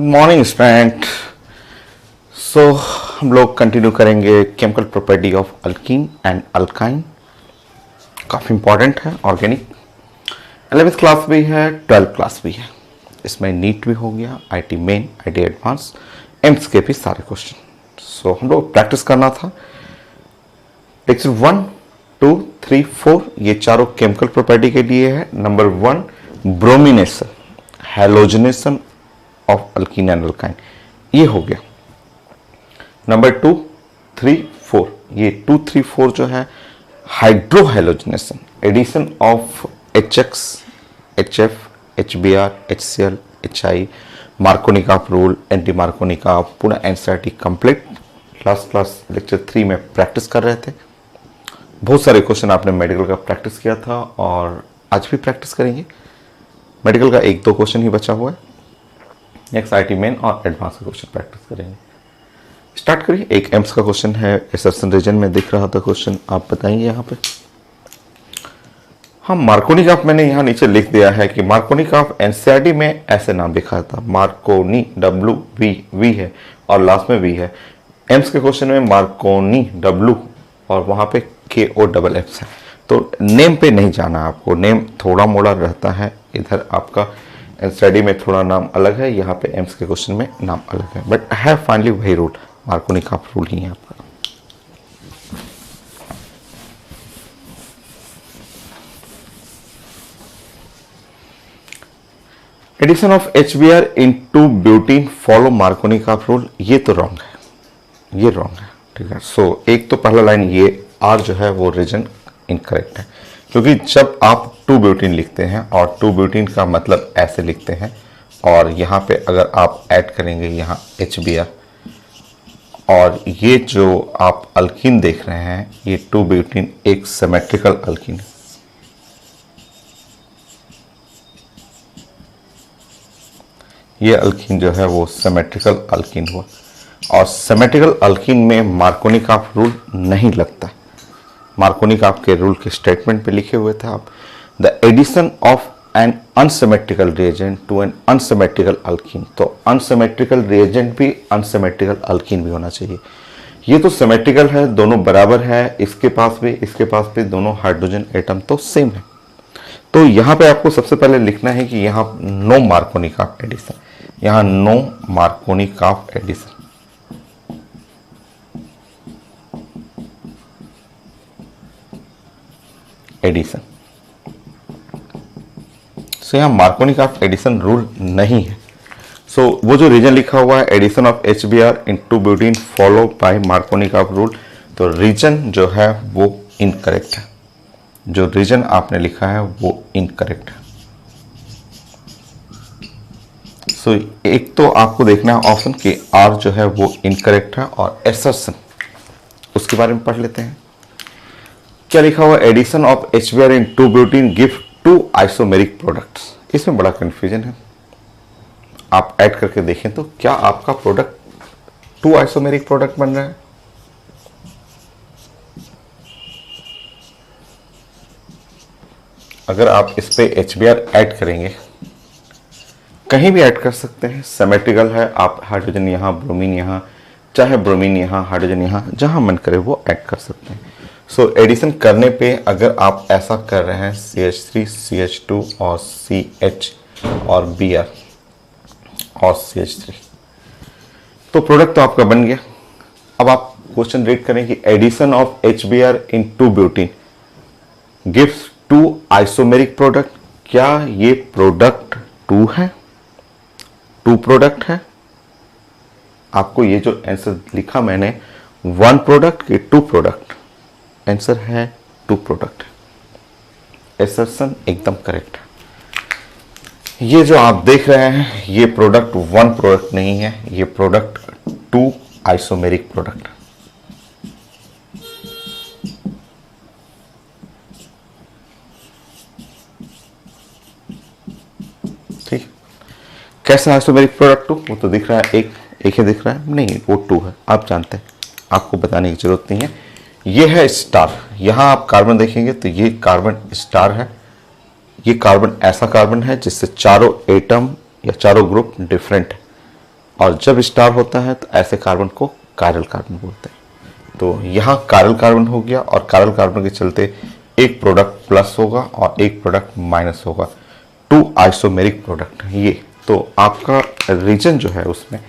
Morning student. हम लोग continue करेंगे chemical property of alkyne and alkyne. काफ़ी इंपॉर्टेंट है। ऑर्गेनिक 11th क्लास भी है, 12th क्लास भी है। इसमें नीट भी हो गया, IT main, IT advance, AIIMS के भी सारे क्वेश्चन। हम लोग प्रैक्टिस करना था। लेक्चर 1, 2, 3, 4 ये चारों केमिकल प्रॉपर्टी के लिए है। Number 1 bromination, halogenation of alkyne and alkyne, ये हो गया। नंबर 2, 3, 4 ये 2, 3, 4 जो है hydrohalogenation, addition of HX, HF, HBr, HCl, HI, Markovnikov rule, anti Markovnikov, पूरा NCERT complete last class lecture 3 में प्रैक्टिस कर रहे थे। बहुत सारे क्वेश्चन आपने मेडिकल का प्रैक्टिस किया था और आज भी प्रैक्टिस करेंगे। मेडिकल का 1-2 क्वेश्चन ही बचा हुआ है। नेक्स्ट आईटी मेन और एडवांस का क्वेश्चन प्रैक्टिस करेंगे। स्टार्ट करिए। एक एम्स का क्वेश्चन है, एसर्सन रीजन में दिख रहा था क्वेश्चन, आप बताएंगे यहाँ पे। हाँ, मार्कोनिकॉफ मैंने यहाँ नीचे लिख दिया है कि मार्कोनिकॉफ एनसीईआरटी में ऐसे नाम लिखा था, मार्कोनी, WV है और लास्ट में V है। एम्स के क्वेश्चन में मार्कोनी W और वहाँ पे KOFF है। तो नेम पे नहीं जाना आपको, नेम थोड़ा मोड़ा रहता है। इधर आपका एनसीईआरटी में थोड़ा नाम अलग है, यहाँ पे एम्स के क्वेश्चन में नाम अलग है, बट है फाइनली वही रूल, मार्कोनिकॉफ रूल ही है आपका। Addition of HBr into butene follow Markovnikov rule, ये तो रॉन्ग है, ये रॉन्ग है, ठीक है। एक तो पहला लाइन ये R जो है वो रीजन इनकरेक्ट है, क्योंकि जब आप 2 ब्यूटीन लिखते हैं और 2 ब्यूटीन का मतलब ऐसे लिखते हैं और यहाँ पे अगर आप ऐड करेंगे यहाँ HBr और ये जो आप अल्कीन देख रहे हैं ये 2 ब्यूटीन एक सिमेट्रिकल अल्कीन है। ये अल्कीन जो है वो सिमेट्रिकल अल्कीन हुआ और सिमेट्रिकल अल्कीन में मार्कोनिकॉफ रूल नहीं लगता। मार्कोनिकॉफ के रूल के स्टेटमेंट पे लिखे हुए थे आप, the addition of an unsymmetrical reagent to an unsymmetrical alkene. तो अनसिमेट्रिकल रिएजेंट भी अनसिमेट्रिकल अल्कीन भी होना चाहिए। ये तो सिमेट्रिकल है, दोनों बराबर है, इसके पास भी इसके पास भी दोनों हाइड्रोजन एटम तो सेम है। तो यहाँ पे आपको सबसे पहले लिखना है कि यहाँ नो मार्कोनिकॉफ एडिशन, यहाँ नो मार्कोनिकॉफ एडिशन। एडिशन यहाँ मार्कोनिकॉफ एडिशन रूल नहीं है। वो जो रीजन लिखा हुआ है addition of HBr into butene follow by Markovnikov rule, तो रीजन जो है वो इनकरेक्ट है। जो रीजन आपने लिखा है वो इनकरेक्ट है। एक तो आपको देखना है ऑप्शन कि R जो है वो इनकरेक्ट है और एसर्शन उसके बारे में पढ़ लेते हैं। क्या लिखा हुआ, addition of HBr in 2 butene give 2 isomeric products. इसमें बड़ा कंफ्यूजन है, आप ऐड करके देखें तो क्या आपका प्रोडक्ट 2 आइसोमेरिक प्रोडक्ट बन रहा है? अगर आप इस पे HBr ऐड करेंगे, कहीं भी ऐड कर सकते हैं, सिमेट्रिकल है, आप हाइड्रोजन यहाँ, ब्रोमीन यहाँ, चाहे ब्रोमीन यहाँ, हाइड्रोजन यहाँ, जहां मन करे वो ऐड कर सकते हैं। एडिशन करने पे अगर आप ऐसा कर रहे हैं CH3, CH2 और CH और Br और CH3, तो प्रोडक्ट तो आपका बन गया। अब आप क्वेश्चन रीड करें कि addition of HBr in 2 butene gives 2 isomeric product. क्या ये प्रोडक्ट 2 है, 2 प्रोडक्ट है? आपको ये जो आंसर लिखा मैंने 1 प्रोडक्ट के 2 प्रोडक्ट, आंसर है 2 प्रोडक्ट। एसर्शन एकदम करेक्ट है। ये जो आप देख रहे हैं ये प्रोडक्ट 1 प्रोडक्ट नहीं है, ये प्रोडक्ट 2 आइसोमेरिक प्रोडक्ट। ठीक, कैसा आइसोमेरिक प्रोडक्ट 2? वो तो दिख रहा है एक ही दिख रहा है, नहीं वो 2 है, आप जानते हैं, आपको बताने की जरूरत नहीं है। ये है स्टार, यहां आप कार्बन देखेंगे तो ये कार्बन स्टार है, ये कार्बन ऐसा कार्बन है जिससे चारों एटम या चारों ग्रुप डिफरेंट है। और जब स्टार होता है तो ऐसे कार्बन को कायरल कार्बन बोलते हैं। तो यहाँ कायरल कार्बन हो गया और कायरल कार्बन के चलते एक प्रोडक्ट प्लस होगा और एक प्रोडक्ट माइनस होगा, टू आइसोमेरिक प्रोडक्ट ये। तो आपका रीजन जो है उसमें,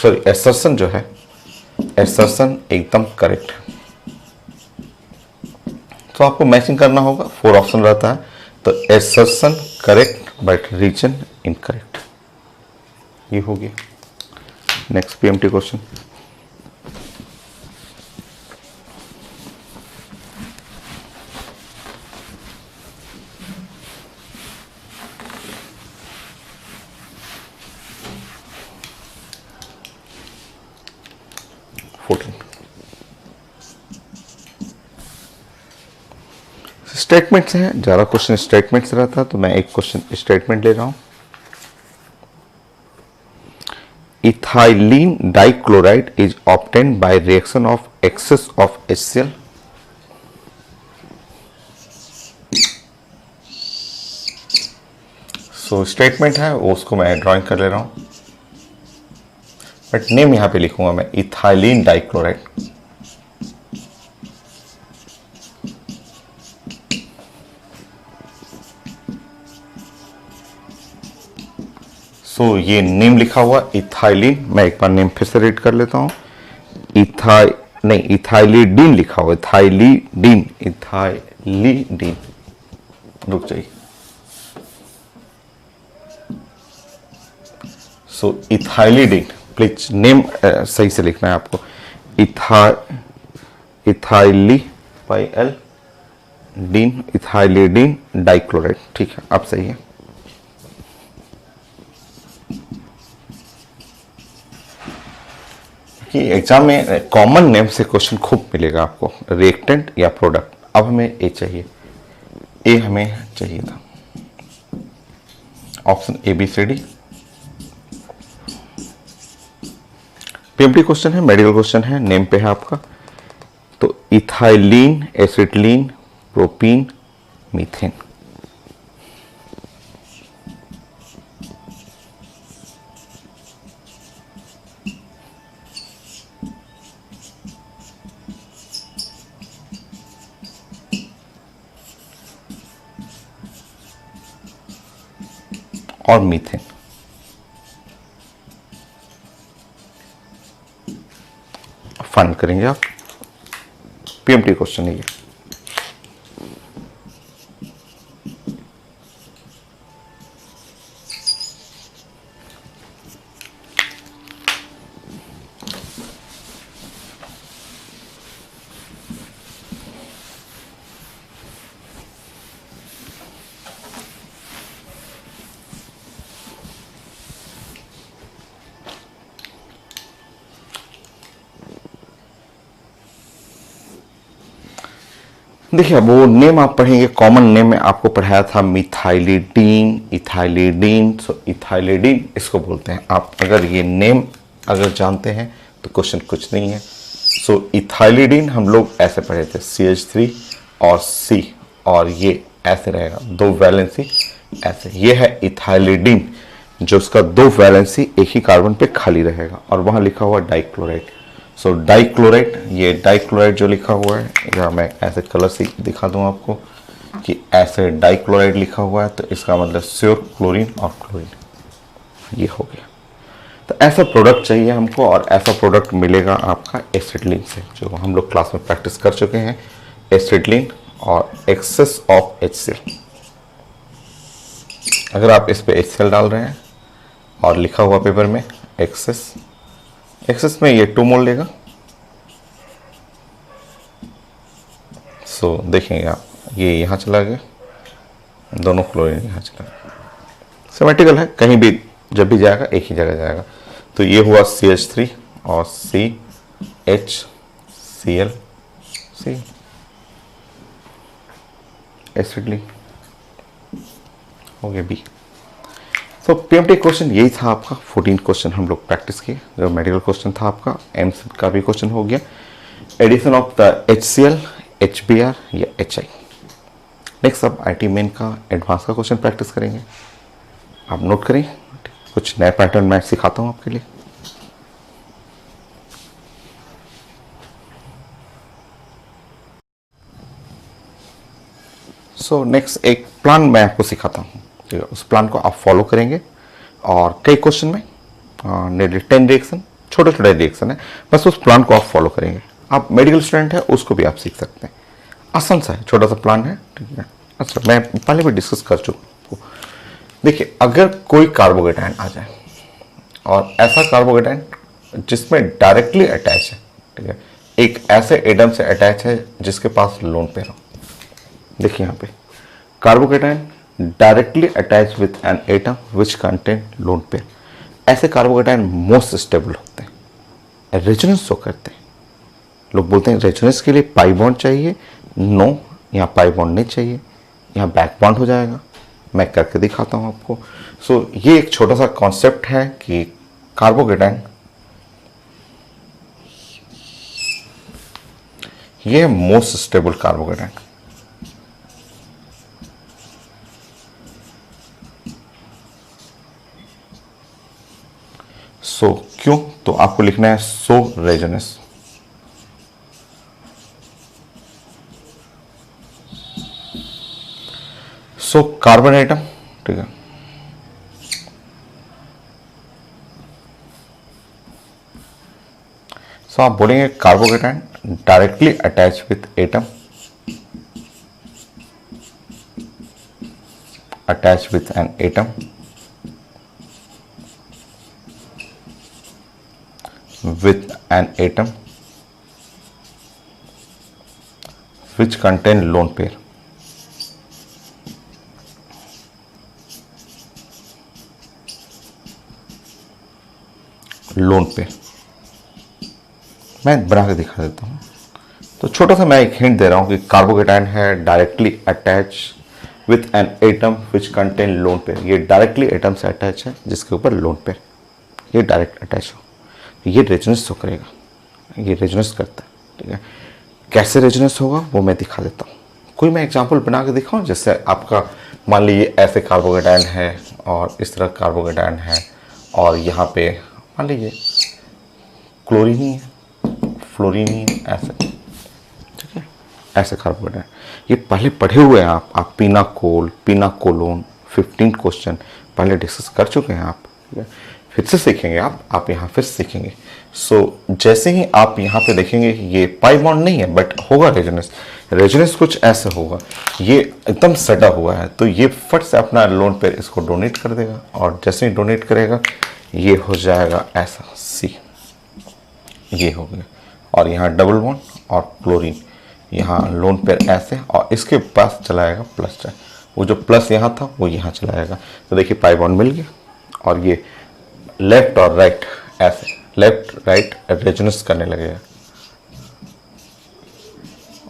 सॉरी एसर्शन जो है, एसर्शन एकदम करेक्ट है। तो आपको मैचिंग करना होगा, 4 ऑप्शन रहता है, तो assertion correct but reason incorrect, ये हो गया। Next PMT question. स्टेटमेंट्स हैं, ज़्यादा क्वेश्चन स्टेटमेंट्स रहता है, तो मैं एक क्वेश्चन स्टेटमेंट ले रहा हूं। Ethylene dichloride is obtained by reaction of excess of HCl। So statement है वो, उसको मैं ड्राइंग कर ले रहा हूं, बट नेम यहां पे लिखूंगा मैं इथाइलिन डाइक्लोराइड। सो ये नेम लिखा हुआ इथाइलिन, मैं एक बार नेम फिर से रीड कर लेता हूं। इथाइलिडीन लिखा हुआ, इथाइलिडीन, इथाइलिडीन, रुक जाइए। सो इथाइलिडीन, प्लीज नेम सही से लिखना है आपको, इथाइल डीन, इथाइलिडीन डाइक्लोराइड, ठीक है अब सही है। कि एग्जाम में कॉमन नेम से क्वेश्चन खूब मिलेगा आपको, रिएक्टेंट या प्रोडक्ट। अब हमें ए चाहिए, ए हमें चाहिए था, ऑप्शन ABCD। पीएमटी क्वेश्चन है, मेडिकल क्वेश्चन है, नेम पे है आपका। तो इथाइलिन, एसिटिलीन, प्रोपीन, मीथेन। और मीथेन। फाइंड करेंगे आप, पीएमटी क्वेश्चन है ये। देखिए अब वो नेम आप पढ़ेंगे, कॉमन नेम में आपको पढ़ाया था मिथाइलिडीन, इथाइलिडीन। सो इथाइलिडीन इसको बोलते हैं। आप अगर ये नेम अगर जानते हैं तो क्वेश्चन कुछ नहीं है। सो इथाइलिडीन हम लोग ऐसे पढ़े थे, CH3 और C, और ये ऐसे रहेगा, 2 वैलेंसी ऐसे। ये है इथाइलिडीन, जो उसका 2 वैलेंसी एक ही कार्बन पे खाली रहेगा, और वहां लिखा हुआ डाइक्लोराइड। सो डाइक्लोराइड, ये डाइक्लोराइड जो लिखा हुआ है, या मैं ऐसे कलर से दिखा दूं आपको कि ऐसे डाइक्लोराइड लिखा हुआ है, तो इसका मतलब श्योर क्लोरीन और क्लोरीन, ये हो गया। तो ऐसा प्रोडक्ट चाहिए हमको, और ऐसा प्रोडक्ट मिलेगा आपका एसिटिलीन से, जो हम लोग क्लास में प्रैक्टिस कर चुके हैं। एसिटिलीन और एक्सेस ऑफ HCl। अगर आप इस पे HCl डाल रहे हैं और लिखा हुआ पेपर में एक्सेस, एक्सेस में ये 2 मोल लेगा। सो देखेंगे आप, ये यहाँ चला गया, दोनों क्लोरीन यहाँ चला गया। सिमेट्रिकल है, कहीं भी जब भी जाएगा एक ही जगह जाएगा। तो ये हुआ CH3 और CHCl, एसिडिली हो गया B। तो पीएमटी क्वेश्चन यही था आपका। 14 क्वेश्चन हम लोग प्रैक्टिस किए। जो मेडिकल क्वेश्चन था आपका, एम्स का भी क्वेश्चन हो गया। Addition of the HCl, HBr या HI। नेक्स्ट अब IT मेन का एडवांस का क्वेश्चन प्रैक्टिस करेंगे। आप नोट करें, कुछ नया पैटर्न मैं सिखाता हूँ आपके लिए। सो नेक्स्ट एक प्लान मैं आपको सिखाता हूँ, ठीक है। उस प्लान को आप फॉलो करेंगे और कई क्वेश्चन में नियरली 10 रिएक्शन, छोटे छोटे रिएक्शन है, बस उस प्लान को आप फॉलो करेंगे। आप मेडिकल स्टूडेंट है उसको भी आप सीख सकते हैं, आसान सा है, छोटा सा प्लान है, ठीक है। अच्छा, मैं पहले भी डिस्कस कर चुका हूँ। देखिए, अगर कोई कार्बोकेटाइन आ जाए और ऐसा कार्बोकेटाइन जिसमें डायरेक्टली अटैच है, ठीक है, एक ऐसे एटम से अटैच है जिसके पास लोन पेयर हो। देखिए यहाँ पे carbocation directly attach with an atom which contain lone pair. ऐसे कार्बोकेटाइन मोस्ट स्टेबल होते हैं, रेजोनेंस शो करते हैं। लोग बोलते हैं रेजोनेंस के लिए पाई बॉन्ड चाहिए, नो, यहाँ पाई बॉन्ड नहीं चाहिए, यहाँ बैक बॉन्ड हो जाएगा। मैं करके दिखाता हूँ आपको। सो ये एक छोटा सा कॉन्सेप्ट है कि कार्बोकेटाइन ये मोस्ट स्टेबल कार्बोकेटाइन। सो क्यों, तो आपको लिखना है सो रेजोनेंस। सो कार्बन एटम, ठीक है, सो आप बोलेंगे carbocation directly attach with atom, attach with an atom with an atom which contain lone pair। Lone pair मैं बना के दिखा देता हूँ। तो छोटा सा मैं एक हिंट दे रहा हूँ कि कार्बोकेटाइन है directly attach with an atom which contain lone pair. ये डायरेक्टली एटम से अटैच है जिसके ऊपर लोन पेयर, ये डायरेक्ट अटैच हो, ये रेजोनेंस तो करेगा, ये रेजोनेंस करता है, ठीक है। कैसे रेजोनेंस होगा वो मैं दिखा देता हूँ। कोई मैं एग्जांपल बना के दिखाऊँ, जैसे आपका मान लीजिए ऐसे कार्बोकेटाइन है और इस तरह कार्बोकेटाइन है और यहाँ पे मान लीजिए क्लोरीन ही है, फ्लोरीन ही है, ऐसे, ठीक है, ऐसे कार्बोकेटाइन। ये पहले पढ़े हुए हैं आप पीनाकोल, पीनाकोलोन, 15 क्वेश्चन पहले डिस्कस कर चुके हैं आप, ठीक है। फिर से सीखेंगे आप यहाँ फिर सीखेंगे। सो जैसे ही आप यहाँ पे देखेंगे ये पाई बॉन्ड नहीं है बट होगा रेजोनेंस, रेजोनेंस कुछ ऐसे होगा, ये एकदम सटा हुआ है, तो ये फट से अपना लोन पेयर इसको डोनेट कर देगा और जैसे ही डोनेट करेगा ये हो जाएगा ऐसा सी, ये हो गया। और यहाँ डबल बॉन्ड और क्लोरीन, यहाँ लोन पेयर ऐसे और इसके पास चला आएगा प्लस चार्ज, वो जो प्लस यहाँ था वो यहाँ चला आएगा। तो देखिए पाई बॉन्ड मिल गया और ये लेफ्ट और राइट ऐसे लेफ्ट राइट रेजोनेंस करने लगेगा।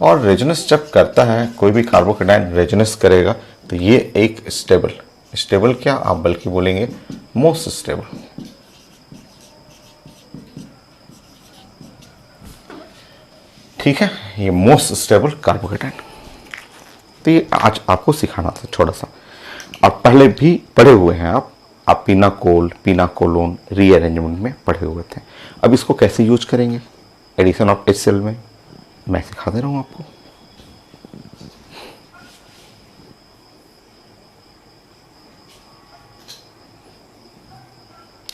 और रेजोनेंस जब करता है कोई भी कार्बोकेटाइन रेजोनेंस करेगा तो ये एक स्टेबल क्या आप बल्कि बोलेंगे मोस्ट स्टेबल। ठीक है, ये मोस्ट स्टेबल कार्बोकेटाइन। तो ये आज आपको सिखाना था छोटा सा, और पहले भी पढ़े हुए हैं आप पीनाकोल, पीनाकोलोन रीअरेंजमेंट में पढ़े हुए थे। अब इसको कैसे यूज करेंगे एडिशन ऑफ HCl में, मैं सिखा दे रहा हूं आपको।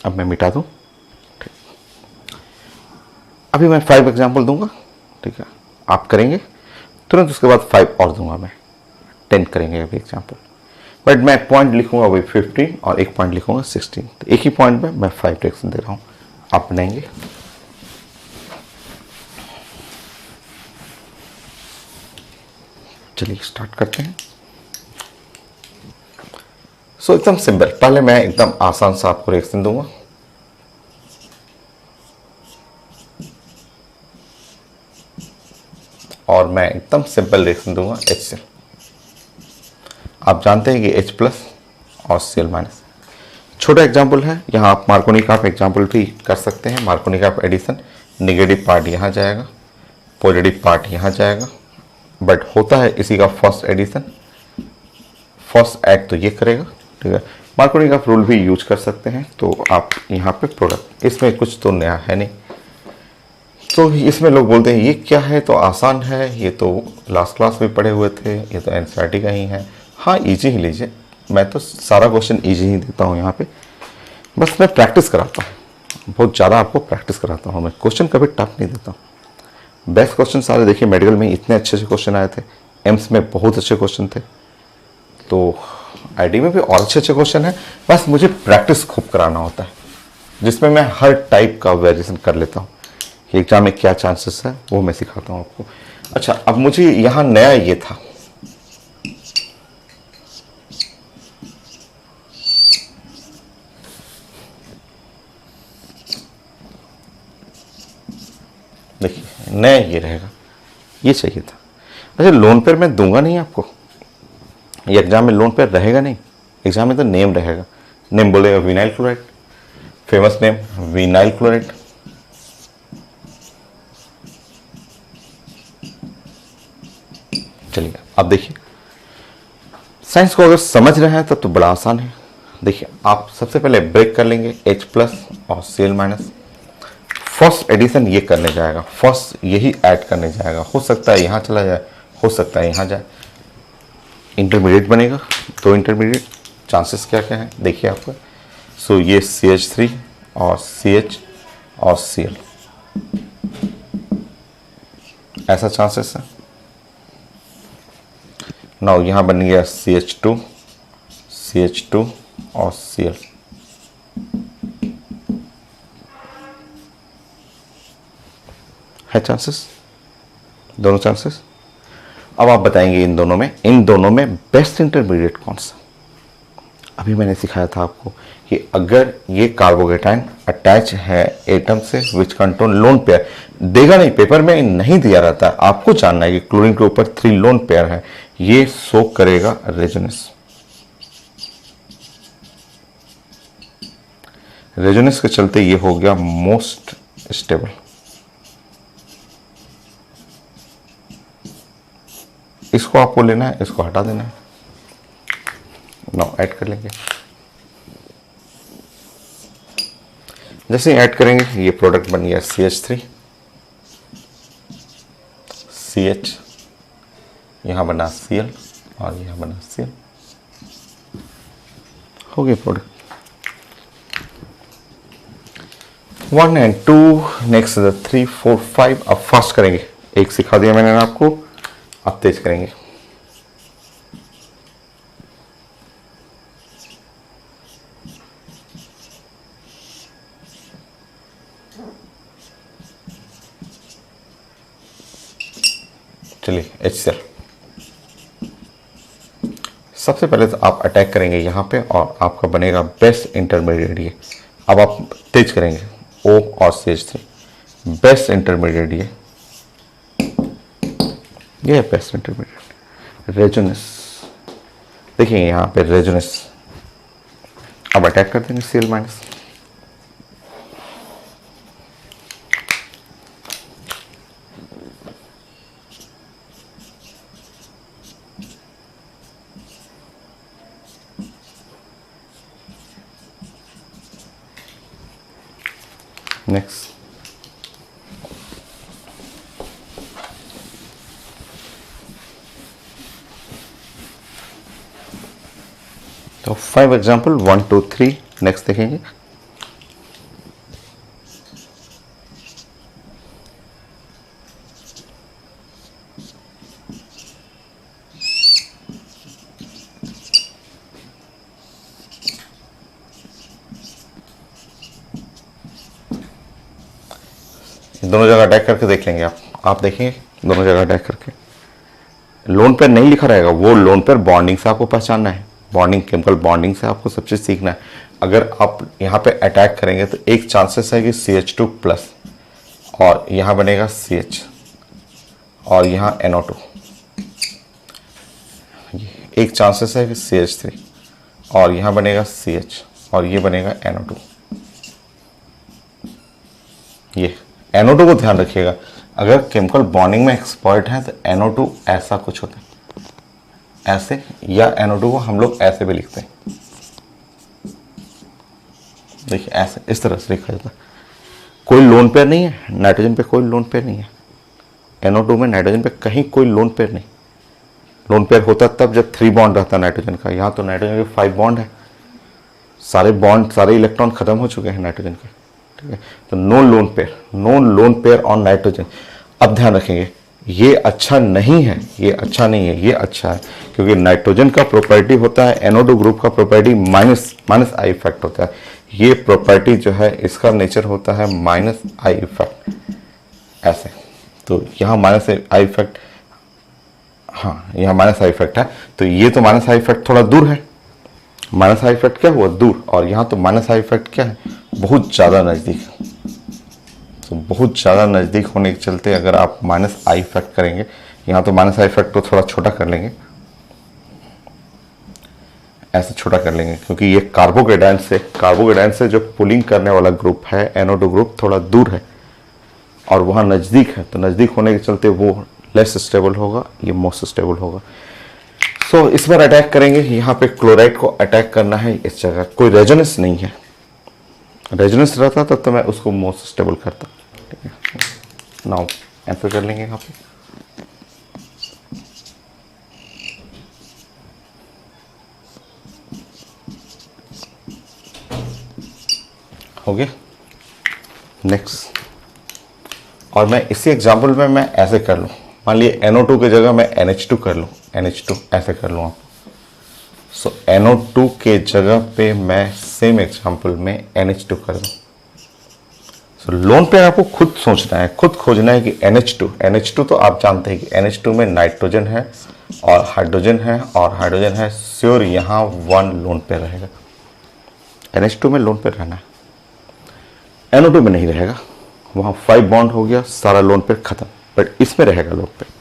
अब मैं मिटा दूं, अभी मैं 5 एग्जाम्पल दूंगा, ठीक है, आप करेंगे तुरंत उसके बाद 5 और दूंगा, मैं 10 करेंगे अभी एग्जाम्पल, बट मैं पॉइंट लिखूंगा अभी 15 और एक पॉइंट लिखूंगा 16। तो एक ही पॉइंट में मैं 5 रिएक्शन दे रहा हूं, आप बनाएंगे। चलिए स्टार्ट करते हैं। सो एकदम सिंपल, पहले मैं एकदम आसान सा आपको रिएक्शन दूंगा। और मैं एकदम सिंपल रिएक्शन दूंगा HCl। आप जानते हैं कि H+ और Cl-। छोटा एग्जाम्पल है, यहाँ आप मार्कोनी का एग्जाम्पल भी कर सकते हैं। मार्कोनी का एडिशन, निगेटिव पार्ट यहाँ जाएगा, पॉजिटिव पार्ट यहाँ जाएगा, बट होता है इसी का फर्स्ट एडिशन, फर्स्ट ऐड तो ये करेगा, ठीक है। मार्कोनी का रूल भी यूज कर सकते हैं, तो आप यहाँ पे प्रोडक्ट, इसमें कुछ तो नया है नहीं, तो इसमें लोग बोलते हैं ये क्या है, तो आसान है, ये तो लास्ट क्लास में पढ़े हुए थे, ये तो एनसीईआरटी का ही है। हाँ, इजी ही लीजिए, मैं तो सारा क्वेश्चन इजी ही देता हूँ यहाँ पे, बस मैं प्रैक्टिस कराता हूँ, बहुत ज़्यादा आपको प्रैक्टिस कराता हूँ मैं, क्वेश्चन कभी टफ नहीं देता हूँ। बेस्ट क्वेश्चन सारे देखिए, मेडिकल में इतने अच्छे अच्छे क्वेश्चन आए थे, एम्स में बहुत अच्छे क्वेश्चन थे, तो आईडी में भी और अच्छे अच्छे क्वेश्चन है, बस मुझे प्रैक्टिस खूब कराना होता है, जिसमें मैं हर टाइप का वेरिएशन कर लेता हूँ कि एग्जाम में क्या चांसेस है वो मैं सिखाता हूँ आपको। अच्छा, अब मुझे यहाँ नया ये था, देखिए नया ये रहेगा, ये चाहिए था। अच्छा, लोन पेयर मैं दूंगा नहीं आपको, ये एग्जाम में लोन पेयर रहेगा नहीं, एग्जाम में तो नेम रहेगा। नेम बोलेगा vinyl chloride, famous name vinyl chloride. चलिए अब देखिए, साइंस को अगर समझ रहे हैं तब तो बड़ा आसान है। देखिए आप सबसे पहले ब्रेक कर लेंगे H+ और Cl-। फर्स्ट एडिशन ये करने जाएगा, फर्स्ट यही ऐड करने जाएगा, हो सकता है यहाँ चला जाए, हो सकता है यहाँ जाए, इंटरमीडिएट बनेगा, दो इंटरमीडिएट। चांसेस क्या क्या है देखिए आपका। सो ये CH3 और CH और Cl, ऐसा चांसेस है। नाउ यहाँ बन गया CH2 और Cl, है चांसेस, दोनों चांसेस। अब आप बताएंगे इन दोनों में बेस्ट इंटरमीडिएट कौन सा। अभी मैंने सिखाया था आपको कि अगर ये कार्बोकेटाइन अटैच है एटम से विच कंटेन लोन पेयर, देगा नहीं, पेपर में नहीं दिया रहता है, आपको जानना है कि क्लोरीन के ऊपर 3 लोन पेयर है, ये शो करेगा रेजोनेंस। रेजोनेंस के चलते ये हो गया मोस्ट स्टेबल। इसको आपको लेना है, इसको हटा देना है। नाउ ऐड कर लेंगे, जैसे ही ऐड करेंगे ये प्रोडक्ट बन गया CH3 CH, यहां बना Cl और यहां बना Cl, हो गया प्रोडक्ट 1 and 2। नेक्स्ट 3 4 5। अब फास्ट करेंगे, एक सिखा दिया मैंने आपको, अब तेज करेंगे। चलिए HCl, सबसे पहले तो आप अटैक करेंगे यहाँ पे और आपका बनेगा बेस्ट इंटरमीडिएट। ये अब आप तेज करेंगे O और CH3, बेस्ट इंटरमीडिएट ये बेस्ट इंटरमीडिएट। रेजोनेंस देखिए यहाँ पे रेजोनेंस, अब अटैक कर देंगे Cl-। नेक्स्ट तो 5 एग्जाम्पल 1 2 3। नेक्स्ट देखेंगे, दोनों जगह अटैक करके देख लेंगे आप देखेंगे दोनों जगह अटैक करके। लोन पेयर नहीं लिखा रहेगा, वो लोन पेयर बॉन्डिंग से आपको पहचानना है, बॉन्डिंग केमिकल बॉन्डिंग से आपको सब चीज़ सीखना है। अगर आप यहाँ पे अटैक करेंगे तो एक चांसेस है कि CH2+ और यहाँ बनेगा CH और यहाँ NO2, एक चांसेस है कि CH3 और यहाँ बनेगा CH और ये बनेगा NO2। ये NO2 को ध्यान रखिएगा, अगर केमिकल बॉन्डिंग में एक्सपर्ट हैं तो NO2 ऐसा कुछ होता है, ऐसे, या NO2 को हम लोग ऐसे भी लिखते हैं, देखिए ऐसे, इस तरह से लिखा जाता है। कोई लोन पेयर नहीं है, नाइट्रोजन पे कोई लोन पेयर नहीं है। NO2 में नाइट्रोजन पे कहीं कोई लोन पेयर नहीं। लोन पेयर होता तब जब 3 बॉन्ड रहता नाइट्रोजन का, यहाँ तो नाइट्रोजन के 5 बॉन्ड है, सारे बॉन्ड सारे इलेक्ट्रॉन खत्म हो चुके हैं नाइट्रोजन के, ठीक है। तो no lone pair on nitrogen. अब ध्यान रखेंगे, ये अच्छा नहीं है, ये अच्छा नहीं है, ये अच्छा है, क्योंकि नाइट्रोजन का प्रॉपर्टी होता है, NO2 ग्रुप का प्रॉपर्टी माइनस आई इफेक्ट होता है। ये प्रॉपर्टी जो है इसका नेचर होता है माइनस आई इफेक्ट, ऐसे। तो यहाँ माइनस आई इफेक्ट, हाँ यहाँ माइनस आई इफेक्ट है, तो ये तो माइनस आई इफेक्ट थोड़ा दूर है। माइनस आई इफेक्ट क्या हुआ, दूर, और यहाँ तो माइनस आई इफेक्ट क्या है, बहुत ज़्यादा नज़दीक। तो बहुत ज़्यादा नज़दीक होने के चलते अगर आप माइनस आई इफेक्ट करेंगे, यहाँ तो माइनस आई इफेक्ट को थोड़ा छोटा कर लेंगे, ऐसे छोटा कर लेंगे, क्योंकि ये कार्बोकेटाइन से जो पुलिंग करने वाला ग्रुप है NO2 ग्रुप थोड़ा दूर है और वहाँ नज़दीक है, तो नज़दीक होने के चलते वो लेस स्टेबल होगा, ये मोस्ट स्टेबल होगा। सो इस बार अटैक करेंगे, यहाँ पे क्लोराइड को अटैक करना है इस जगह। कोई रेजोनेंस नहीं है, रेजोनेंस रहता तब तो मैं उसको मोस्ट स्टेबल करता, ठीक है। नाउ ऐसा कर लेंगे यहाँ पे, हो गया। नेक्स्ट, और मैं इसी एग्जाम्पल में मैं ऐसे कर लूँ, मान लिए NO2 की जगह मैं NH2 कर लूँ, NH2 ऐसे कर लूँ आप। सो NO2 के जगह पे मैं सेम एग्जाम्पल में NH2 कर दूँ। सो लोन पे आपको खुद सोचना है, खुद खोजना है कि NH2 तो आप जानते हैं कि NH2 में नाइट्रोजन है और हाइड्रोजन है, श्योर यहाँ 1 लोन पे रहेगा। NH2 में लोन पे रहना है, NO2 में नहीं रहेगा, वहाँ 5 बॉन्ड हो गया, सारा लोन पेयर खत्म, बट इसमें रहेगा लोन पेयर।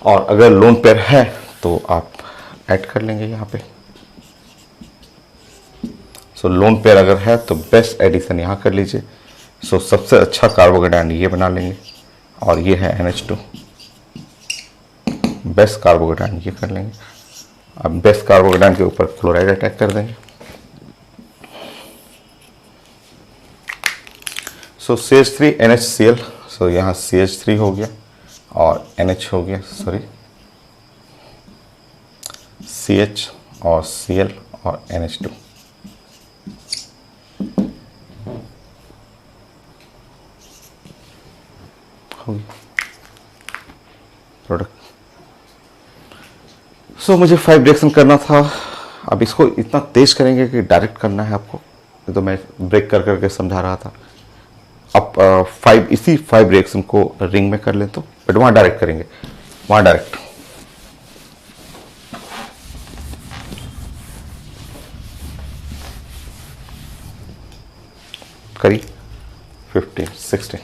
और अगर लोन पेयर है तो आप ऐड कर लेंगे यहाँ पे। सो लोन पेयर अगर है तो बेस्ट एडिशन यहाँ कर लीजिए। सो सबसे अच्छा कार्बोकेटाइन ये बना लेंगे, और ये है NH2, बेस्ट कार्बोकेटाइन ये कर लेंगे। अब बेस्ट कार्बोकेटाइन के ऊपर क्लोराइड अटैक कर देंगे। सो CH3 NHCl, सो यहाँ CH3 हो गया और NH हो गया, सॉरी CH और Cl और NH2। हो गया प्रोडक्ट। सो मुझे 5 रिएक्शन करना था, अब इसको इतना तेज करेंगे कि डायरेक्ट करना है आपको, तो मैं ब्रेक कर करके समझा रहा था। अब 5 रिएक्शन को रिंग में कर लें तो, बट वहाँ डायरेक्ट करेंगे, वहाँ डायरेक्ट। करिए 15, 16।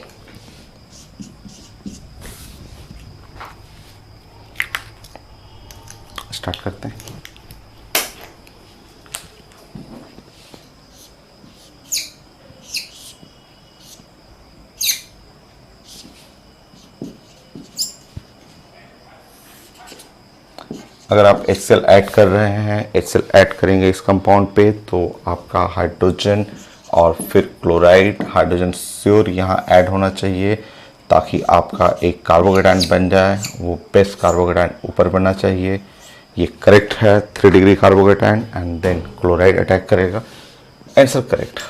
स्टार्ट करते हैं। अगर आप HCl ऐड कर रहे हैं, HCl ऐड करेंगे इस कंपाउंड पे, तो आपका हाइड्रोजन और फिर क्लोराइड, हाइड्रोजन श्योर यहाँ ऐड होना चाहिए, ताकि आपका एक कार्बोकेटाइन बन जाए। वो बेस्ट कार्बोकेटाइन ऊपर बनना चाहिए। ये करेक्ट है, 3 degree carbocation, and then chloride attack करेगा। आंसर करेक्ट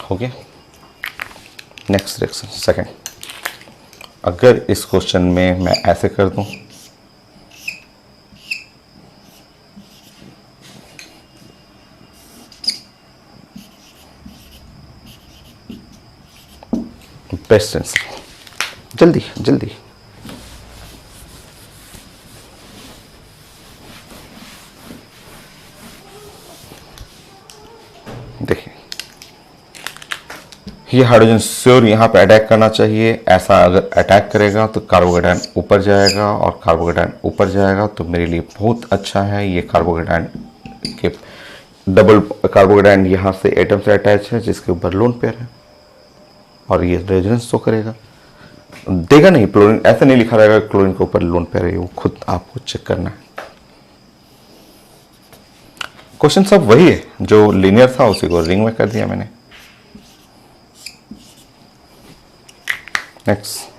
हो गया। Next reaction second. अगर इस क्वेश्चन में मैं ऐसे कर दूं, बेस्ट आंसर, जल्दी जल्दी। देखिए, ये हाइड्रोजन श्योर यहाँ पे अटैक करना चाहिए। ऐसा अगर अटैक करेगा तो कार्बोकेटाइन ऊपर जाएगा, और कार्बोकेटाइन ऊपर जाएगा तो मेरे लिए बहुत अच्छा है। ये कार्बोकेटाइन के डबल कार्बोकेटाइन यहाँ से एटम से अटैच है, जिसके ऊपर लोन पेयर है, और ये रेजोनेंस शो करेगा, देगा नहीं। क्लोरीन ऐसा नहीं लिखा रहेगा क्लोरीन के ऊपर लोन पेयर है, वो खुद आपको चेक करना है। क्वेश्चन सब वही है जो लीनियर था, उसी को रिंग में कर दिया मैंने। Next,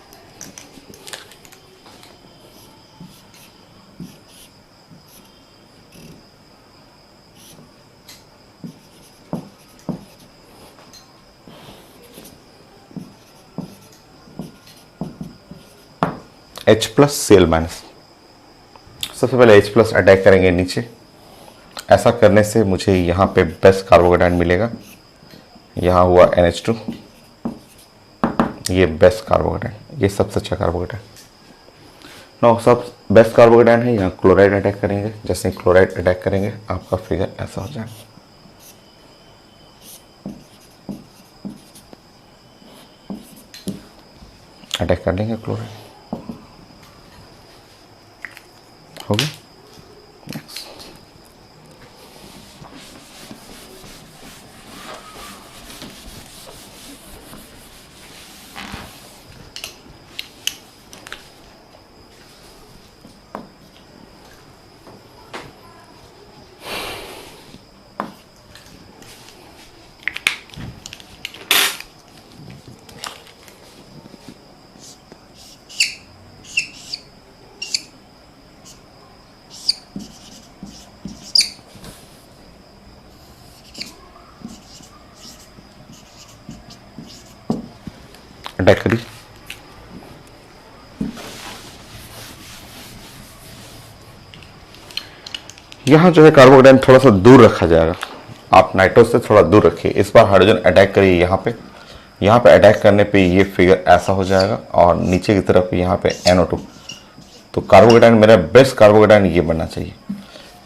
H plus Cl minus. सबसे पहले H प्लस अटैक करेंगे नीचे। ऐसा करने से मुझे यहाँ पे बेस्ट कार्बोकेटाइन मिलेगा। यहाँ हुआ NH2, ये बेस्ट कार्बोकेटाइन, ये सबसे अच्छा कार्बोकेटाइन। नो, सब बेस्ट कार्बोकेटाइन है। यहाँ क्लोराइड अटैक करेंगे। जैसे ही क्लोराइड अटैक करेंगे आपका फिगर ऐसा हो जाएगा। अटैक कर देंगे क्लोराइड, हो गया। अटैक करिए। यहाँ जो है कार्बोकेटाइन थोड़ा सा दूर रखा जाएगा। आप नाइट्रोज से थोड़ा दूर रखिए। इस बार हाइड्रोजन अटैक करिए यहाँ पे। यहाँ पे अटैक करने पे ये फिगर ऐसा हो जाएगा और नीचे की तरफ यहाँ पे NO2। तो कार्बोकेटाइन, मेरा बेस्ट कार्बोकेटाइन ये बनना चाहिए।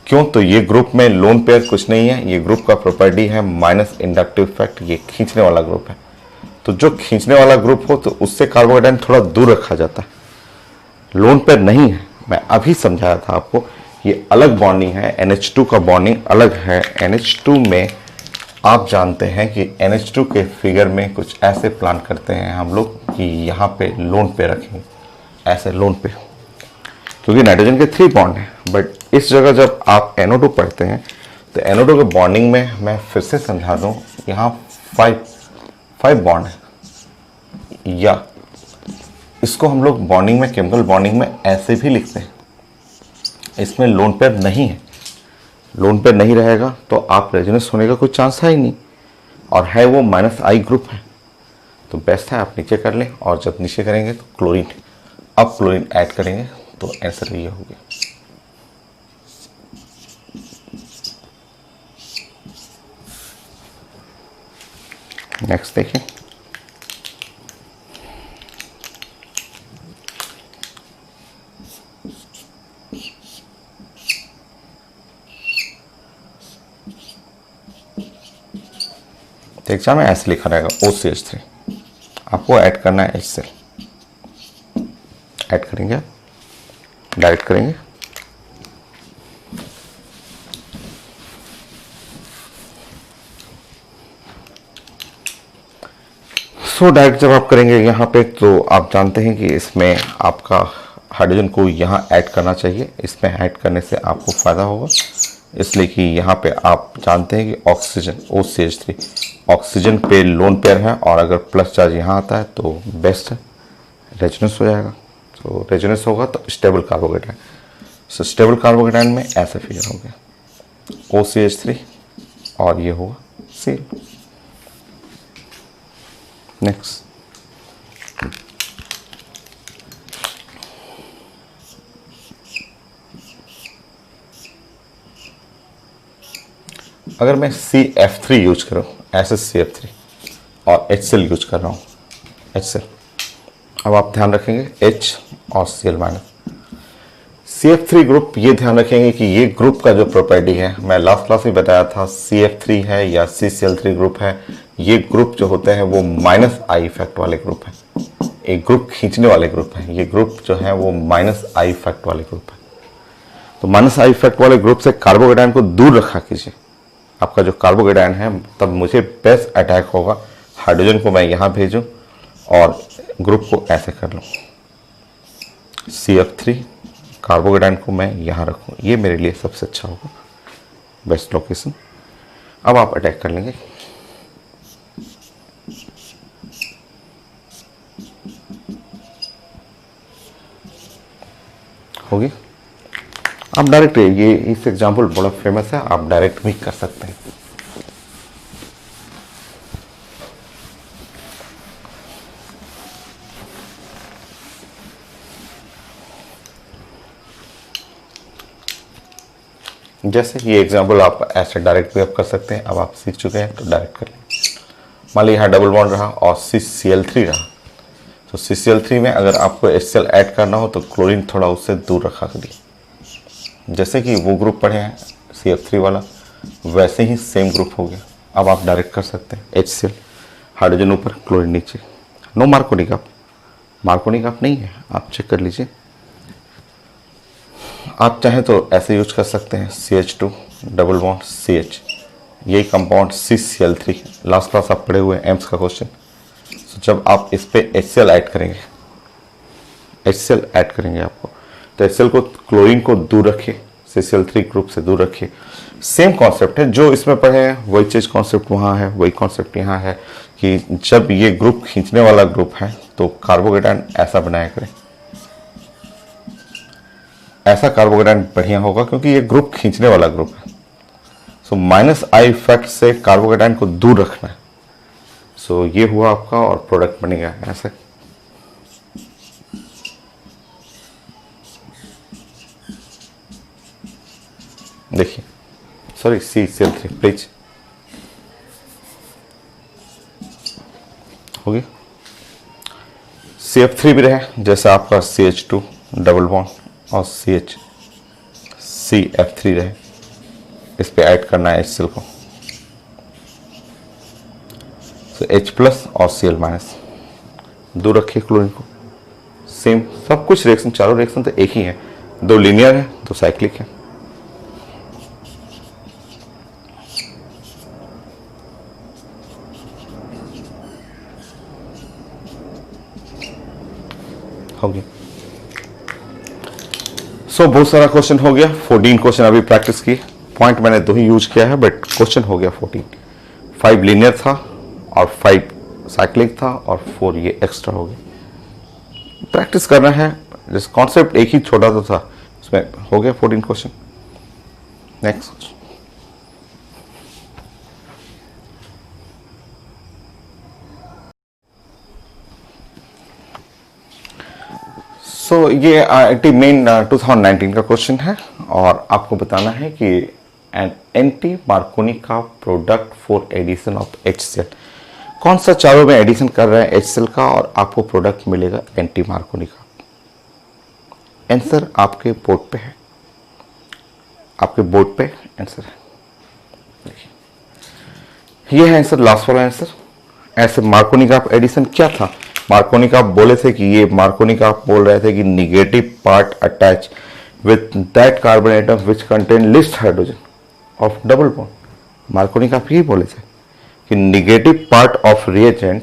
क्यों? तो ये ग्रुप में लोन पेयर कुछ नहीं है। ये ग्रुप का प्रॉपर्टी है माइनस इंडक्टिव इफेक्ट। ये खींचने वाला ग्रुप है। तो जो खींचने वाला ग्रुप हो तो उससे कार्बोकेटाइन थोड़ा दूर रखा जाता है। लोन पेयर नहीं है। मैं अभी समझाया था आपको, ये अलग बॉन्डिंग है। NH2 का बॉन्डिंग अलग है। NH2 में आप जानते हैं कि NH2 के फिगर में कुछ ऐसे प्लान करते हैं हम लोग कि यहाँ पे लोन पे रखेंगे, ऐसे लोन पे, क्योंकि नाइट्रोजन के 3 बॉन्ड हैं। बट इस जगह जब आप NO2 पढ़ते हैं तो NO2 के बॉन्डिंग में मैं फिर से समझा दूँ, यहाँ 5 बॉन्ड है। या इसको हम लोग बॉन्डिंग में, केमिकल बॉन्डिंग में ऐसे भी लिखते हैं। इसमें लोन पेयर नहीं है। लोन पेयर नहीं रहेगा तो आप रेजोनेंस होने का कोई चांस है ही नहीं। और है वो -I ग्रुप है। तो बेस्ट है आप नीचे कर लें। और जब नीचे करेंगे तो क्लोरीन, अब क्लोरीन ऐड करेंगे तो आंसर ये हो गया। नेक्स्ट देखिए, तो एग्जाम में ऐसे लिखा रहेगा OCH3। आपको ऐड करना है HCl। ऐड करेंगे, डायरेक्ट करेंगे। सो डायरेक्ट जब आप करेंगे यहाँ पे तो आप जानते हैं कि इसमें आपका हाइड्रोजन को यहाँ ऐड करना चाहिए। इसमें ऐड करने से आपको फ़ायदा होगा, इसलिए कि यहाँ पे आप जानते हैं कि ऑक्सीजन OCH3 ऑक्सीजन पे लोन पेयर है। और अगर प्लस चार्ज यहाँ आता है तो बेस्ट है, रेजोनेंस हो जाएगा। तो रेजोनेंस होगा तो स्टेबल कार्बोकेटाइन। सो स्टेबल कार्बोकेटाइन में ऐसा फिगर हो गया OCH3 और ये होगा Cl। नेक्स्ट, अगर मैं CF3 यूज करूँ, ऐसे CF3 और HCl यूज कर रहा हूँ, HCl। अब आप ध्यान रखेंगे H और Cl माइनस। CF3 ग्रुप, ये ध्यान रखेंगे कि ये ग्रुप का जो प्रॉपर्टी है, मैं लास्ट क्लास में बताया था, CF3 है या CCl3 ग्रुप है। ये ग्रुप जो होते हैं वो -I इफेक्ट वाले ग्रुप है। एक ग्रुप खींचने वाले ग्रुप है। ये ग्रुप जो है वो -I इफेक्ट वाले ग्रुप है। तो -I इफेक्ट वाले ग्रुप से कार्बोकेटाइन को दूर रखा कीजिए। आपका जो कार्बोकेटाइन है, तब मुझे बेस्ट अटैक होगा। हाइड्रोजन को मैं यहाँ भेजूँ और ग्रुप को ऐसे कर लूँ, CF3 कार्बोकेटाइन को मैं यहाँ रखूँ, ये मेरे लिए सबसे अच्छा होगा। Best location. अब आप अटैक कर लेंगे। होगी। आप डायरेक्ट, ये इस एग्जाम्पल बड़ा फेमस है, आप डायरेक्ट भी कर सकते हैं। जैसे ये एग्जाम्पल आप ऐसे डायरेक्ट भी आप कर सकते हैं। अब आप सीख चुके हैं तो डायरेक्ट कर लें। मान लीजिए यहाँ डबल बॉन्ड रहा और CCl3 रहा, तो CCl3 में अगर आपको HCl ऐड करना हो तो क्लोरीन थोड़ा उससे दूर रखा करिए। जैसे कि वो ग्रुप पढ़े हैं CF3 वाला, वैसे ही सेम ग्रुप हो गया। अब आप डायरेक्ट कर सकते हैं। HCl हाइड्रोजन ऊपर, क्लोरीन नीचे। नो मार्कोनिक आप, मार्कोनिक आप नहीं है, आप चेक कर लीजिए। आप चाहें तो ऐसे यूज कर सकते हैं, CH2 डबल बॉन्ड CH, यही कंपाउंड CCl3। लास्ट क्लास आप पढ़े हुए एम्स का क्वेश्चन। तो जब आप इस पे HCl ऐड करेंगे, HCl ऐड करेंगे आपको, तो HCl को, क्लोरीन को दूर रखिए, CCl3 ग्रुप से दूर रखिए। सेम कॉन्सेप्ट है जो इसमें पढ़े हैं, वही चीज कॉन्सेप्ट वहाँ है, वही कॉन्सेप्ट यहाँ है कि जब ये ग्रुप खींचने वाला ग्रुप है तो कार्बोकेटायन ऐसा बनाया करें। ऐसा कार्बोकेटायन बढ़िया होगा क्योंकि ये ग्रुप खींचने वाला ग्रुप है। सो -I इफेक्ट से कार्बोकेटायन को दूर रखना है। सो ये हुआ आपका और प्रोडक्ट बनेगा ऐसे। देखिए, सॉरी CCl3 प्लीज, होगी। CF3 भी रहे, जैसे आपका CH2 डबल बॉन्ड और CF3 रहे, इस पे ऐड करना है HCl को। तो H+ और Cl-, दूर रखिए क्लोरीन को। सेम सब कुछ रिएक्शन, चारों रिएक्शन तो एक ही है, दो लीनियर है तो साइक्लिक है। हो गया। सो बहुत सारा क्वेश्चन हो गया, 14 क्वेश्चन अभी प्रैक्टिस किए। पॉइंट मैंने 2 ही यूज किया है, बट क्वेश्चन हो गया 14। 5 लीनियर था और 5 साइक्लिक था और 4 ये एक्स्ट्रा हो गया। प्रैक्टिस करना है, जिस कॉन्सेप्ट एक ही छोटा तो था, उसमें हो गया 14 क्वेश्चन। नेक्स्ट। सो ये IIT मेन 2019 का क्वेश्चन है और आपको बताना है कि एन एंटी मार्कोनी का product for addition of HCl, कौन सा चारों में एडिशन कर रहे हैं HCl का और आपको प्रोडक्ट मिलेगा एंटी मार्कोनी का। आंसर आपके बोर्ड पे है, आपके बोर्ड पे आंसर है। देखिए, ये है आंसर, लास्ट वाला आंसर। ऐसे मार्कोनी का एडिशन क्या था, मार्कोनी का आप बोले थे कि ये मार्कोनी का आप बोल रहे थे कि negative part attach with that carbon atom which contain least hydrogen of double bond. Markovnikov का आप यही बोले थे कि negative part of reagent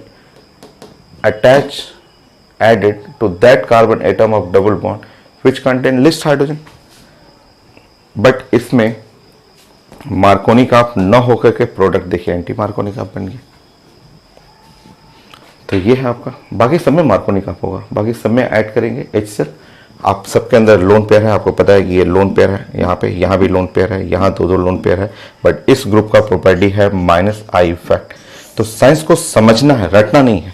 attach added to that carbon atom of double bond which contain least hydrogen. But इसमें Markovnikov का आप न होकर के प्रोडक्ट देखिए एंटी मार्कोनी का बन गया। तो ये है आपका, बाकी सब में मार्कोनी का होगा, बाकी सब में ऐड करेंगे HCl। आप सबके अंदर लोन पेयर है, आपको पता है कि ये लोन पेयर है, यहाँ पे, यहाँ भी लोन पेयर है, यहाँ 2-2 लोन पेयर है, बट इस ग्रुप का प्रॉपर्टी है -I इफेक्ट। तो साइंस को समझना है, रटना नहीं है,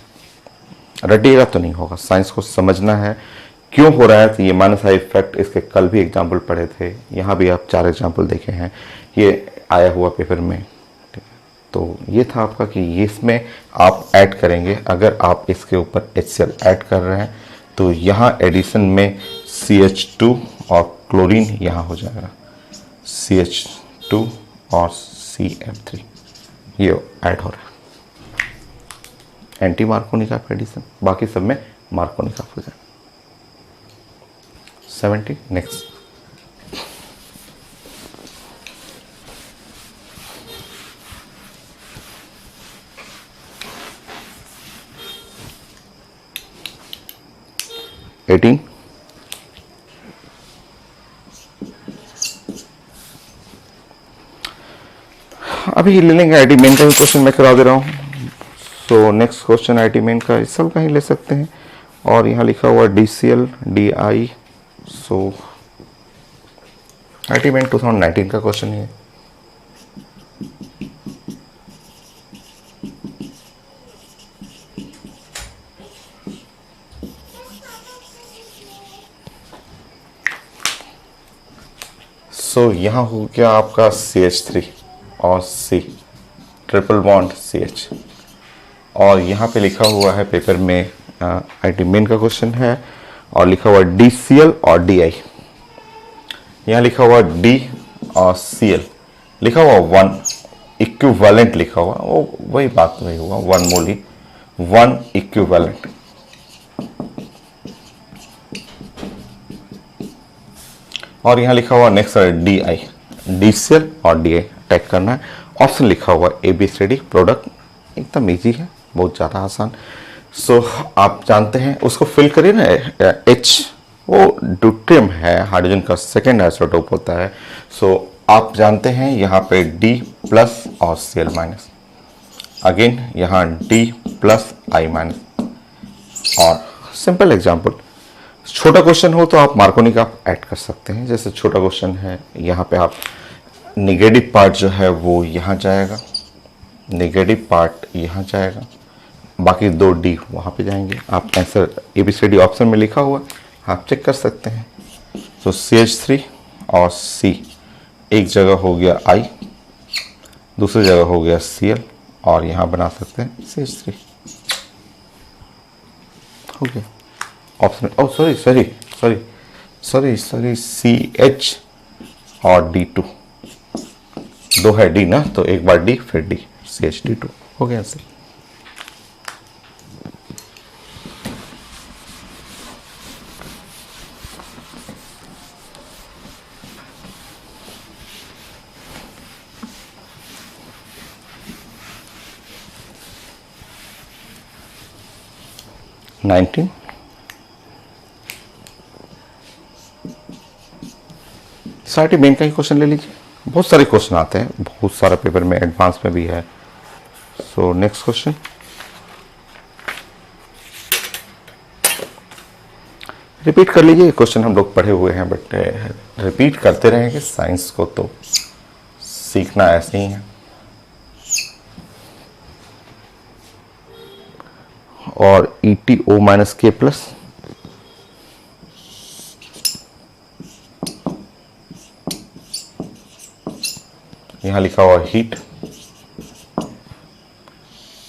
रटिएगा तो नहीं होगा, साइंस को समझना है क्यों हो रहा है। तो ये -I इफेक्ट, इसके कल भी एग्जाम्पल पढ़े थे, यहाँ भी आप 4 एग्जाम्पल देखे हैं, ये आया हुआ पेपर में। तो ये था आपका कि इसमें आप ऐड करेंगे, अगर आप इसके ऊपर HCl ऐड कर रहे हैं तो यहाँ एडिशन में CH2 और क्लोरीन यहाँ हो जाएगा, CH2 और CF3 ये ऐड हो रहा है। एंटी मार्कोनी का एडिशन, बाकी सब में मार्कोनी का हो जाएगा। 70। नेक्स्ट। अभी ले लेंगे आईटी मेन का भी क्वेश्चन मैं करा दे रहा हूँ। तो नेक्स्ट क्वेश्चन आईटी मेन का इस साल का ही ले सकते हैं। और यहाँ लिखा हुआ DCL DI। So IT main 2019 का क्वेश्चन है। सो यहाँ हो गया आपका CH3 और C, ट्रिपल बॉन्ड CH। और यहाँ पे लिखा हुआ है पेपर में आईटी मेन का क्वेश्चन है और लिखा हुआ DCL और DI। यहाँ लिखा हुआ D और CL, लिखा हुआ 1 इक्विवेलेंट लिखा हुआ, वो वही बात वही हुआ, 1 मोल ही, 1 इक्विवेलेंट। और यहाँ लिखा हुआ नेक्स्ट DI, DCL और DI टैग करना है। ऑप्शन लिखा हुआ ABCD प्रोडक्ट, एकदम इजी है, बहुत ज़्यादा आसान। सो आप जानते हैं उसको फिल करिए ना, H वो ड्यूट्रियम है, हाइड्रोजन का सेकेंड आइसोटोप होता है। सो आप जानते हैं यहाँ पे D प्लस और Cl माइनस, अगेन यहाँ D प्लस I माइनस। और सिंपल एग्जाम्पल, छोटा क्वेश्चन हो तो आप मार्कोनी का ऐड कर सकते हैं। जैसे छोटा क्वेश्चन है, यहाँ पे आप नेगेटिव पार्ट जो है वो यहाँ जाएगा, नेगेटिव पार्ट यहाँ जाएगा, बाकी 2 D वहाँ पे जाएंगे। आप आंसर ABCD ऑप्शन में लिखा हुआ आप चेक कर सकते हैं। तो CH3 और C, एक जगह हो गया I, दूसरी जगह हो गया Cl, और यहाँ बना सकते हैं CH3 हो गया ऑप्शन। ओ सॉरी CH और D2, 2 है D ना, तो एक बार D फिर D, CH2 हो गया आंसर। साइटी मेन का ही क्वेश्चन ले लीजिए, बहुत सारे क्वेश्चन आते हैं, बहुत सारा पेपर में एडवांस में भी है। सो नेक्स्ट क्वेश्चन, रिपीट कर लीजिए, क्वेश्चन हम लोग पढ़े हुए हैं बट रिपीट करते रहेंगे, साइंस को तो सीखना ऐसे ही है। और ETO माइनस K प्लस, यहाँ लिखा हुआ हीट,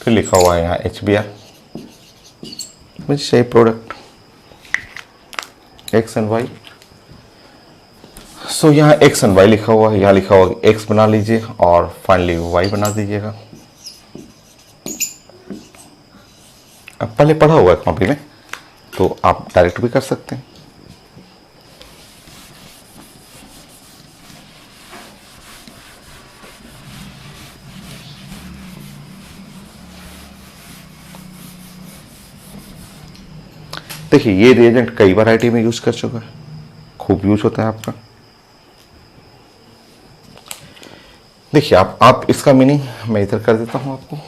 फिर लिखा हुआ है यहाँ HBr, मुझे चाहिए प्रोडक्ट X एंड Y। सो यहाँ X एंड Y लिखा हुआ है, यहाँ लिखा हुआ X बना लीजिए और फाइनली Y बना दीजिएगा। अब पहले पढ़ा हुआ है कॉपी में, तो आप डायरेक्ट भी कर सकते हैं। देखिए ये रिएजेंट कई बार आईटी में यूज कर चुका है, खूब यूज होता है आपका। देखिए आप इसका मीनिंग मैं इधर कर देता हूं आपको।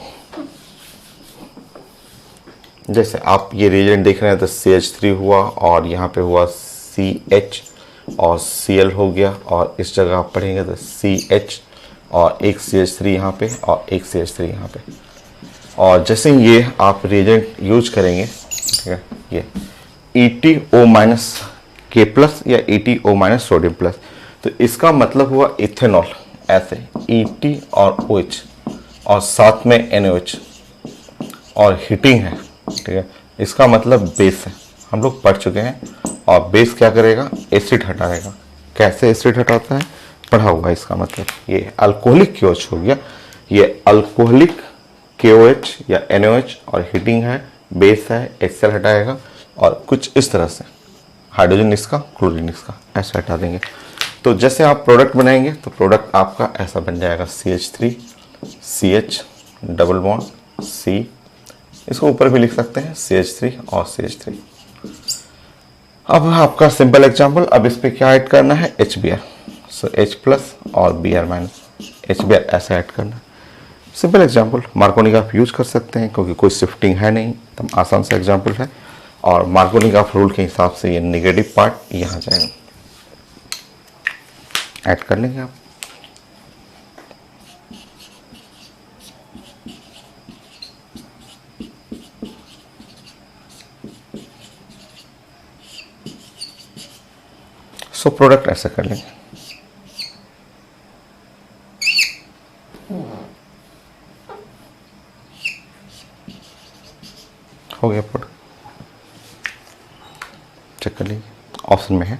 जैसे आप ये रिएजेंट देख रहे हैं तो CH3 हुआ और यहाँ पे हुआ CH और Cl हो गया, और इस जगह आप पढ़ेंगे तो CH और एक CH3 यहाँ पे और एक CH3 यहाँ पे। और जैसे ही ये आप रिएजेंट यूज करेंगे, ठीक है, ये ETO माइनस K प्लस या ETO माइनस सोडियम प्लस, तो इसका मतलब हुआ इथेनॉल, ऐसे ET और OH और साथ में NaOH और हीटिंग है, ठीक है, इसका मतलब बेस है, हम लोग पढ़ चुके हैं। और बेस क्या करेगा, एसिड हटाएगा। कैसे एसिड हटाता है पढ़ा हुआ है। इसका मतलब ये अल्कोहलिक KOH हो गया, ये अल्कोहलिक KOH या NaOH और हीटिंग है, बेस है, HCl हटाएगा, और कुछ इस तरह से हाइड्रोजन इसका, क्लोरीन इसका, ऐसा हटा देंगे। तो जैसे आप प्रोडक्ट बनाएंगे तो प्रोडक्ट आपका ऐसा बन जाएगा CH3 CH double bond C, इसको ऊपर भी लिख सकते हैं CH3 और CH3। अब आपका सिंपल एग्जांपल, अब इस पे क्या ऐड करना है, HBr। सो H प्लस और Br माइनस, HBr ऐसा ऐड करना है। सिंपल एग्जाम्पल मार्कोनी का आप यूज कर सकते हैं क्योंकि कोई शिफ्टिंग है नहीं, एकदम आसान सा एग्जाम्पल है। और मार्कोनी का रूल के हिसाब से ये नेगेटिव पार्ट यहाँ जाएगा, ऐड कर लेंगे आप। सो प्रोडक्ट ऐसा कर लेंगे। हो गया प्रोडक्ट, चेक कर लीजिए, ऑप्शन में है।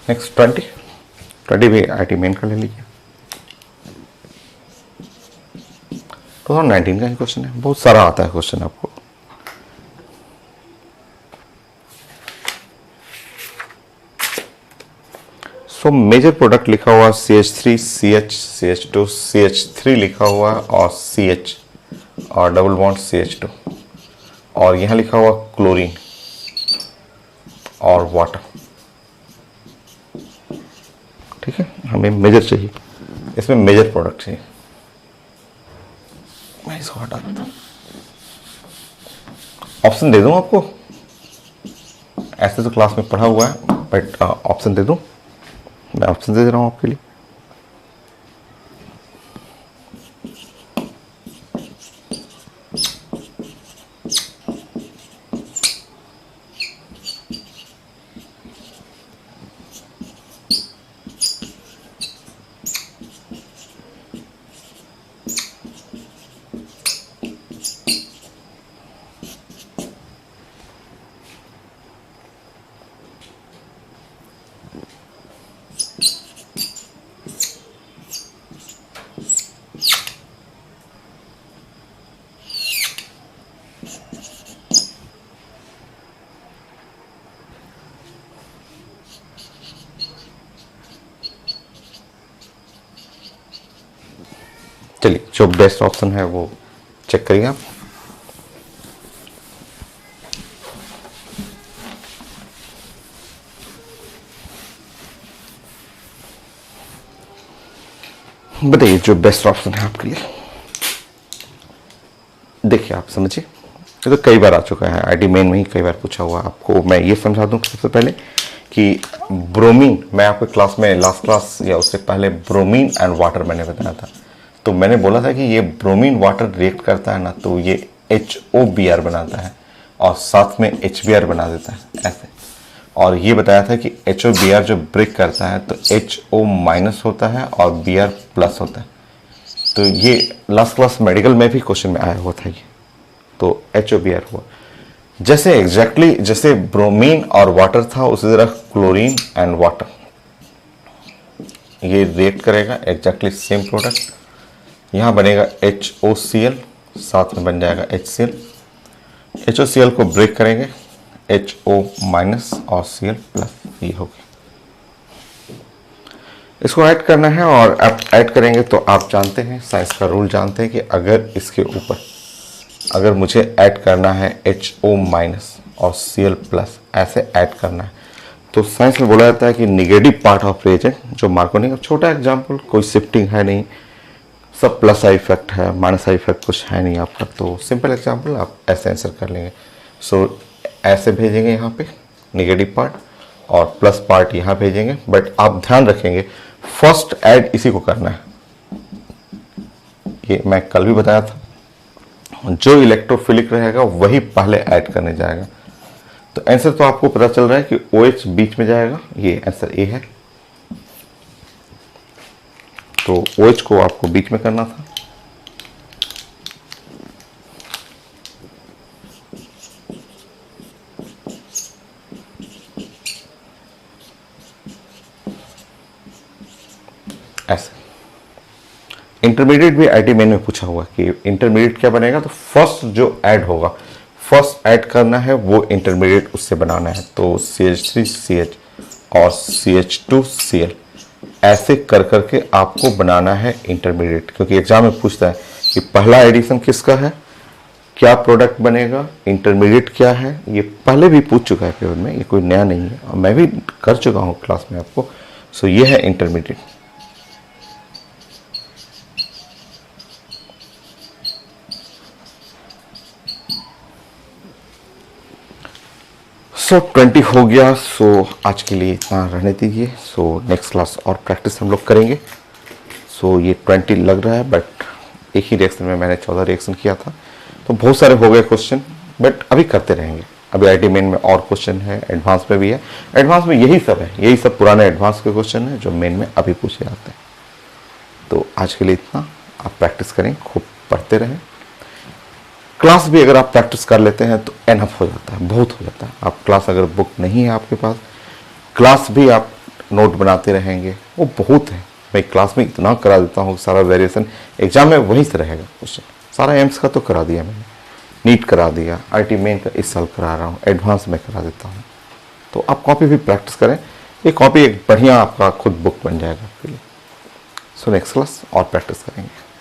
नेक्स्ट 20 भी आईटी मेन का ले लीजिए। 2019 का ही क्वेश्चन है, बहुत सारा आता है क्वेश्चन आपको। सो मेजर प्रोडक्ट लिखा हुआ CH3 CH CH2 CH3 लिखा हुआ और CH और डबल बॉन्ड CH2 और यहाँ लिखा हुआ क्लोरीन और वाटर। ठीक है, हमें मेजर चाहिए, इसमें मेजर प्रोडक्ट चाहिए। मैं इसको हटा देता हूँ, ऑप्शन दे दूँ आपको, ऐसे तो क्लास में पढ़ा हुआ है बट ऑप्शन दे दूँ, मैं ऑप्शन दे रहा हूँ आपके लिए। चलिए, जो बेस्ट ऑप्शन है वो चेक करिए आप। बताइए जो बेस्ट ऑप्शन है आपके लिए। देखिए आप समझिए, ये तो कई बार आ चुका है, आईटी मेन में ही कई बार पूछा हुआ। आपको मैं ये समझा दूं सबसे पहले कि ब्रोमीन, मैं आपको क्लास में लास्ट क्लास या उससे पहले ब्रोमीन एंड वाटर मैंने बताया था, तो मैंने बोला था कि ये ब्रोमीन वाटर रिएक्ट करता है ना, तो ये HOBr बनाता है और साथ में HBr बना देता है ऐसे। और ये बताया था कि HOBr जो ब्रेक करता है तो HO माइनस होता है और Br प्लस होता है। तो ये लास्ट क्लास मेडिकल में भी क्वेश्चन में आया हुआ था ये, तो HOBr हुआ। जैसे एग्जैक्टली जैसे ब्रोमीन और वाटर था उसी तरह क्लोरीन एंड वाटर ये रिएक्ट करेगा, एग्जैक्टली सेम प्रोडक्ट। यहाँ बनेगा HOCl, साथ में बन जाएगा HCl। HOCl को ब्रेक करेंगे, HO माइनस और Cl प्लस, ये होगी। इसको ऐड करना है और आप ऐड करेंगे तो आप जानते हैं, साइंस का रूल जानते हैं कि अगर इसके ऊपर अगर मुझे ऐड करना है HO माइनस और Cl प्लस ऐसे ऐड करना है, तो साइंस में बोला जाता है कि निगेटिव पार्ट ऑफ रिएजेंट जो मार्कोनी का छोटा एग्जाम्पल, कोई शिफ्टिंग है नहीं, सब प्लस साइड इफेक्ट है, माइनस साइड इफेक्ट कुछ है नहीं आपका, तो सिंपल एग्जाम्पल आप ऐसे आंसर कर लेंगे। सो ऐसे भेजेंगे यहाँ पे निगेटिव पार्ट और प्लस पार्ट यहाँ भेजेंगे, बट आप ध्यान रखेंगे फर्स्ट ऐड इसी को करना है। ये मैं कल भी बताया था, जो इलेक्ट्रोफिलिक रहेगा वही पहले ऐड करने जाएगा। तो आंसर तो आपको पता चल रहा है कि OH बीच में जाएगा, ये आंसर ए है। तो OH को आपको बीच में करना था। ऐसे इंटरमीडिएट भी आईटी मेन में पूछा हुआ कि इंटरमीडिएट क्या बनेगा, तो फर्स्ट जो ऐड होगा, फर्स्ट ऐड करना है वो इंटरमीडिएट उससे बनाना है। तो CH3CH और CH2Cl ऐसे कर करके आपको बनाना है इंटरमीडिएट, क्योंकि एग्जाम में पूछता है कि पहला एडिशन किसका है, क्या प्रोडक्ट बनेगा, इंटरमीडिएट क्या है, ये पहले भी पूछ चुका है पेपर में, ये कोई नया नहीं है और मैं भी कर चुका हूँ क्लास में आपको। सो ये है इंटरमीडिएट। सो 20 हो गया। सो आज के लिए इतना रहने दीजिए। सो नेक्स्ट क्लास और प्रैक्टिस हम लोग करेंगे। सो ये 20 लग रहा है, बट एक ही रिएक्शन में मैंने 14 रिएक्शन किया था, तो बहुत सारे हो गए क्वेश्चन, बट अभी करते रहेंगे। अभी आईटी मेन में और क्वेश्चन है, एडवांस में भी है। एडवांस में यही सब है, यही सब पुराने एडवांस के क्वेश्चन है जो मेन में अभी पूछे जाते हैं। तो आज के लिए इतना। आप प्रैक्टिस करें, खूब पढ़ते रहें। क्लास भी अगर आप प्रैक्टिस कर लेते हैं तो एनफ हो जाता है, बहुत हो जाता है। आप क्लास अगर बुक नहीं है आपके पास, क्लास भी आप नोट बनाते रहेंगे, वो बहुत है। मैं क्लास में इतना करा देता हूँ, सारा वेरिएशन एग्जाम में वहीं से रहेगा क्वेश्चन। सारा एम्स का तो करा दिया मैंने, नीट करा दिया, आईटी मेन का इस साल करा रहा हूँ, एडवांस में करा देता हूँ। तो आप कॉपी भी प्रैक्टिस करें, ये कॉपी एक बढ़िया आपका खुद बुक बन जाएगा आपके लिए। सो नेक्स्ट क्लास और प्रैक्टिस करेंगे।